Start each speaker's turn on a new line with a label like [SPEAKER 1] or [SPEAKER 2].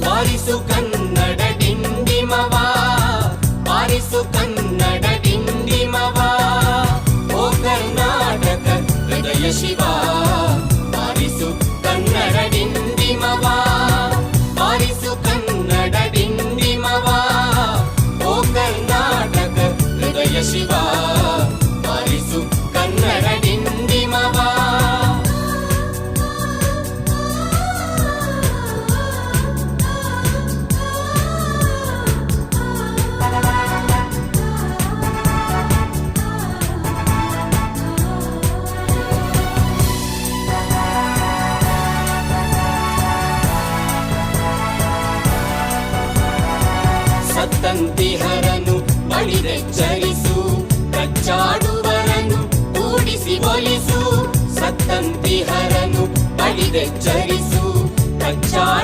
[SPEAKER 1] ಬಾರಿಸು ಕನ್ನಡ ಡಿಂಡಿಮವ, ಬಾರಿಸು ಕನ್ನಡ ಡಿಂಡಿಮವ. ಓ ಕರ್ನಾಟಕ ಹೃದಯ ಶಿವ, ಬಾರಿಸು ಕನ್ನಡ ಡಿಂಡಿಮವ, ಬಾರಿಸು ಕನ್ನಡ ಡಿಂಡಿಮವ. ಓ ಕರ್ನಾಟಕ ಹೃದಯ ಶಿವ, ಬಾರಿಸು ಕನ್ನಡ ಡಿಂಡಿಮವ. ಸತ್ತಂತಿಹರನು ಬಳಿದೆಚ್ಚರಿಸು, ಕಚ್ಚಾಡುವರನು ಕೂಡಿಸಿ ಒಲಿಸು. ಸತ್ತಂತಿಹರನು ಬಳಿದೆಚ್ಚರಿಸು, ಕಚ್ಚಾಡು